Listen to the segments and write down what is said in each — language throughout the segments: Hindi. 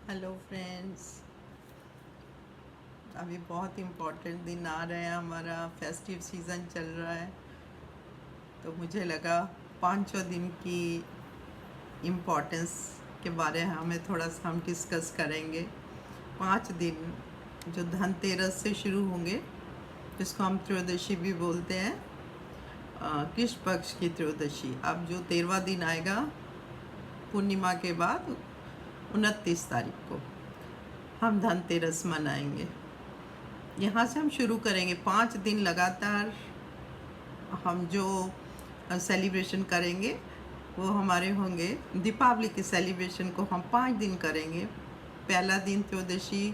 Hello friends. अभी बहुत इम्पोर्टेंट दिन आ रहे हैं, हमारा फेस्टिव सीज़न चल रहा है, तो मुझे लगा पाँचों दिन की इम्पोर्टेंस के बारे में हमें थोड़ा सा हम डिस्कस करेंगे। 5 दिन जो धनतेरस से शुरू होंगे, जिसको हम त्रयोदशी भी बोलते हैं, कृष्ण पक्ष की त्रयोदशी। अब जो 13वां दिन आएगा पूर्णिमा के बाद 29 तारीख को हम धनतेरस मनाएंगे। यहाँ से हम शुरू करेंगे 5 दिन लगातार। हम जो सेलिब्रेशन करेंगे वो हमारे होंगे, दीपावली के सेलिब्रेशन को हम 5 दिन करेंगे। पहला दिन त्रयोदशी,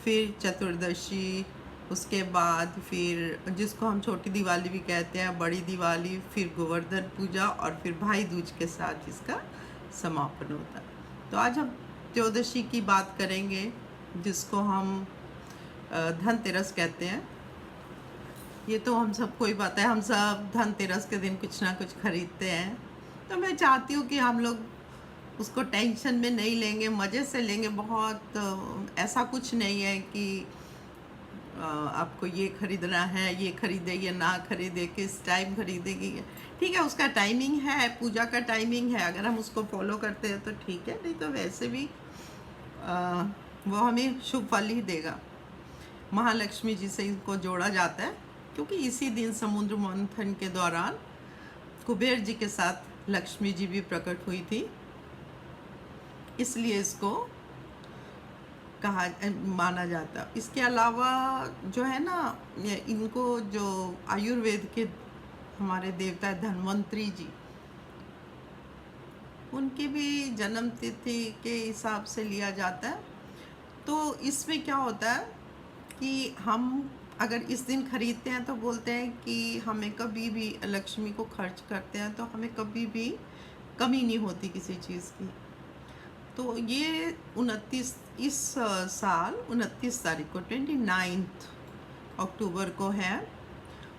फिर चतुर्दशी, उसके बाद फिर जिसको हम छोटी दिवाली भी कहते हैं, बड़ी दिवाली, फिर गोवर्धन पूजा और फिर भाई दूज के साथ इसका समापन होता है। तो आज हम त्रयोदशी की बात करेंगे, जिसको हम धनतेरस कहते हैं। ये तो हम सबको ही पता है, हम सब धनतेरस के दिन कुछ ना कुछ खरीदते हैं। तो मैं चाहती हूँ कि हम लोग उसको टेंशन में नहीं लेंगे, मज़े से लेंगे। बहुत ऐसा कुछ नहीं है कि आपको ये खरीदना है, ये खरीदे या ना खरीदे, किस टाइम खरीदेगी। ठीक है, उसका टाइमिंग है, पूजा का टाइमिंग है, अगर हम उसको फॉलो करते हैं तो ठीक है, नहीं तो वैसे भी वो हमें शुभ फल ही देगा। महालक्ष्मी जी से इनको जोड़ा जाता है, क्योंकि इसी दिन समुद्र मंथन के दौरान कुबेर जी के साथ लक्ष्मी जी भी प्रकट हुई थी, इसलिए इसको कहा माना जाता। इसके अलावा जो है ना, इनको जो आयुर्वेद के हमारे देवता धन्वंतरी जी, उनकी भी जन्म तिथि के हिसाब से लिया जाता है। तो इसमें क्या होता है कि हम अगर इस दिन खरीदते हैं तो बोलते हैं कि हमें कभी भी लक्ष्मी को खर्च करते हैं तो हमें कभी भी कमी नहीं होती किसी चीज़ की। तो ये 29 इस साल 29 तारीख को 29 अक्टूबर को है,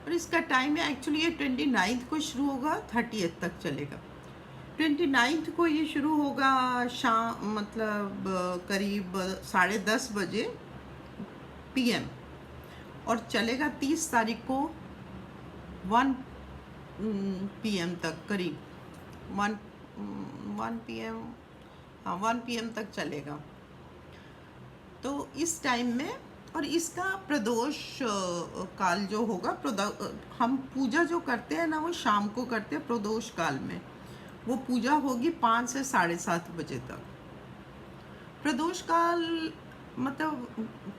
और इसका टाइम है एक्चुअली ये 29 को शुरू होगा, 30 तक चलेगा। 29 को ये शुरू होगा शाम, मतलब करीब 10:30 बजे PM, और चलेगा 30 तारीख को 1 PM तक, करीब 1 PM, हाँ 1 PM तक चलेगा। तो इस टाइम में, और इसका प्रदोष काल जो होगा, हम पूजा जो करते हैं ना वो शाम को करते हैं प्रदोष काल में। वो पूजा होगी 5 से 7:30 बजे तक। प्रदोष काल मतलब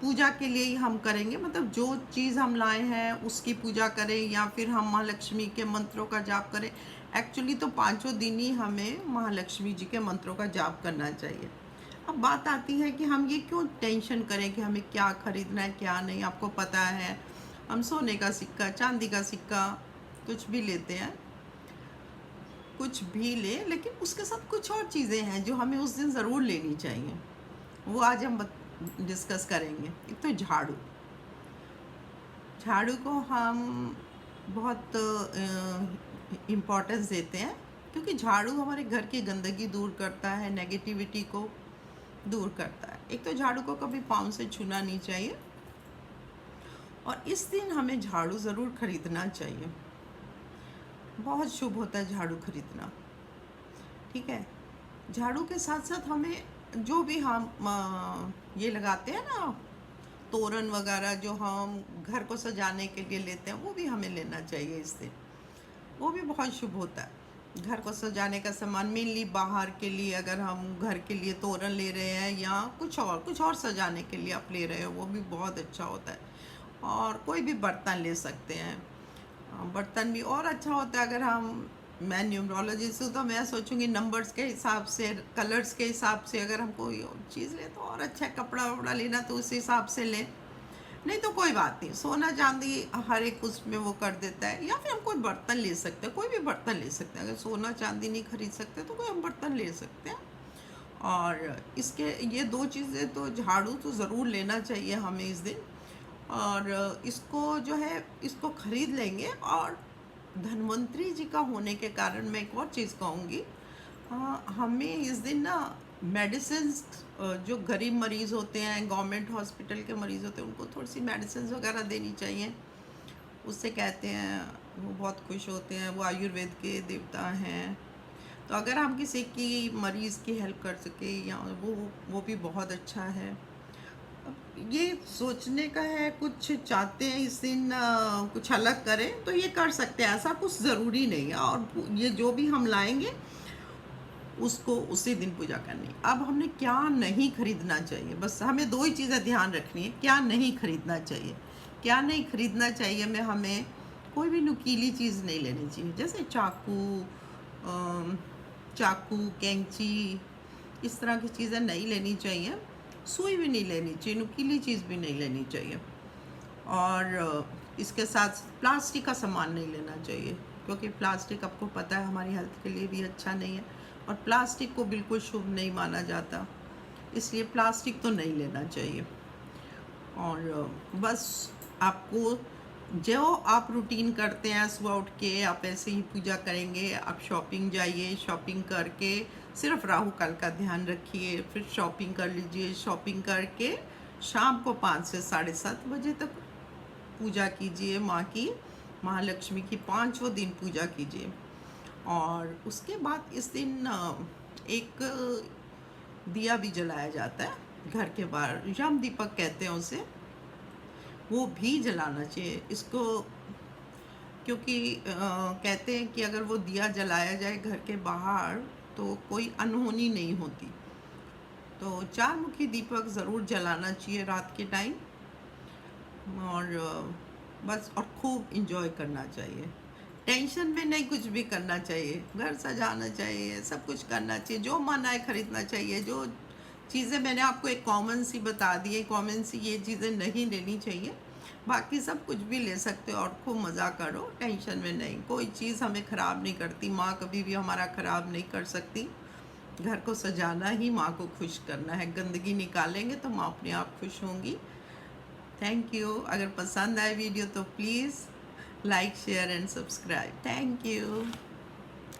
पूजा के लिए ही हम करेंगे, मतलब जो चीज़ हम लाए हैं उसकी पूजा करें, या फिर हम महालक्ष्मी के मंत्रों का जाप करें। एक्चुअली तो 5 दिन ही हमें महालक्ष्मी जी के मंत्रों का जाप करना चाहिए। अब बात आती है कि हम ये क्यों टेंशन करें कि हमें क्या खरीदना है क्या नहीं। आपको पता है, हम सोने का सिक्का, चांदी का सिक्का कुछ भी लेते हैं, कुछ भी ले, लेकिन उसके साथ कुछ और चीज़ें हैं जो हमें उस दिन ज़रूर लेनी चाहिए। वो आज हम डिस्कस करेंगे। एक तो झाड़ू। झाड़ू को हम बहुत इम्पोर्टेंस देते हैं, क्योंकि झाड़ू हमारे घर की गंदगी दूर करता है, नेगेटिविटी को दूर करता है। एक तो झाड़ू को कभी पाँव से छूना नहीं चाहिए, और इस दिन हमें झाड़ू ज़रूर खरीदना चाहिए। बहुत शुभ होता है झाड़ू खरीदना, ठीक है। झाड़ू के साथ साथ हमें जो भी हम ये लगाते हैं ना, तोरण वगैरह जो हम घर को सजाने के लिए लेते हैं, वो भी हमें लेना चाहिए इस दिन। वो भी बहुत शुभ होता है। घर को सजाने का सामान, मेनली बाहर के लिए, अगर हम घर के लिए तोरण ले रहे हैं या कुछ और सजाने के लिए आप ले रहे हो, वो भी बहुत अच्छा होता है। और कोई भी बर्तन ले सकते हैं, बर्तन भी और अच्छा होता है। अगर हम, मैं न्यूमरोलॉजी से, तो मैं सोचूंगी नंबर्स के हिसाब से, कलर्स के हिसाब से, अगर हम कोई चीज़ ले तो और अच्छा है। कपड़ा वपड़ा लेना तो उस हिसाब से ले, नहीं तो कोई बात नहीं। सोना चांदी हर एक उसमें वो कर देता है। या फिर हम कोई बर्तन ले सकते हैं, कोई भी बर्तन ले सकते हैं। अगर सोना चांदी नहीं खरीद सकते तो कोई हम बर्तन ले सकते हैं। और इसके ये 2 चीज़ें तो, झाड़ू तो ज़रूर लेना चाहिए हमें इस दिन। और इसको जो है, इसको खरीद लेंगे। और धन्वंतरी जी का होने के कारण मैं एक और चीज़ कहूँगी, हमें इस दिन ना मेडिसिन्स जो गरीब मरीज़ होते हैं, गवर्नमेंट हॉस्पिटल के मरीज़ होते हैं, उनको थोड़ी सी मेडिसिन्स वगैरह देनी चाहिए। उससे कहते हैं वो बहुत खुश होते हैं, वो आयुर्वेद के देवता हैं। तो अगर हम किसी की मरीज़ की हेल्प कर सके या वो भी बहुत अच्छा है। अब ये सोचने का है, कुछ चाहते हैं इस दिन कुछ अलग करें तो ये कर सकते हैं, ऐसा कुछ ज़रूरी नहीं है। और ये जो भी हम लाएंगे उसको उसी दिन पूजा करनी है। अब हमने क्या नहीं खरीदना चाहिए, बस हमें दो ही चीज़ें ध्यान रखनी है। क्या नहीं खरीदना चाहिए, क्या नहीं खरीदना चाहिए में हमें कोई भी नुकीली चीज़ नहीं लेनी चाहिए, जैसे चाकू, कैंची, इस तरह की चीज़ें नहीं लेनी चाहिए। सुई भी नहीं लेनी चाहिए, नुकीली चीज़ भी नहीं लेनी चाहिए। और इसके साथ प्लास्टिक का सामान नहीं लेना चाहिए, क्योंकि प्लास्टिक आपको पता है हमारी हेल्थ के लिए भी अच्छा नहीं है, और प्लास्टिक को बिल्कुल शुभ नहीं माना जाता, इसलिए प्लास्टिक तो नहीं लेना चाहिए। और बस आपको जो आप रूटीन करते हैं सुबह उठ के आप ऐसे ही पूजा करेंगे। आप शॉपिंग जाइए, शॉपिंग करके सिर्फ राहु काल का ध्यान रखिए, फिर शॉपिंग कर लीजिए। शॉपिंग करके शाम को 5 से 7:30 बजे तक पूजा कीजिए। माँ की, महालक्ष्मी की 5वें दिन पूजा कीजिए। और उसके बाद इस दिन एक दिया भी जलाया जाता है घर के बाहर, यम दीपक कहते हैं उसे, वो भी जलाना चाहिए इसको, क्योंकि कहते हैं कि अगर वो दिया जलाया जाए घर के बाहर तो कोई अनहोनी नहीं होती। तो 4 मुखी दीपक ज़रूर जलाना चाहिए रात के टाइम। और बस और खूब इंजॉय करना चाहिए, टेंशन में नहीं कुछ भी करना चाहिए, घर सजाना चाहिए, सब कुछ करना चाहिए, जो मन आए खरीदना चाहिए। जो चीज़ें मैंने आपको एक कॉमन सी बता दी है, कॉमन सी ये चीज़ें नहीं लेनी चाहिए, बाकी सब कुछ भी ले सकते हो और खूब मज़ा करो, टेंशन में नहीं। कोई चीज़ हमें ख़राब नहीं करती, माँ कभी भी हमारा ख़राब नहीं कर सकती। घर को सजाना ही माँ को खुश करना है, गंदगी निकालेंगे तो माँ अपने आप खुश होंगी। Thank you. अगर पसंद आए वीडियो तो please like, share and subscribe. Thank you.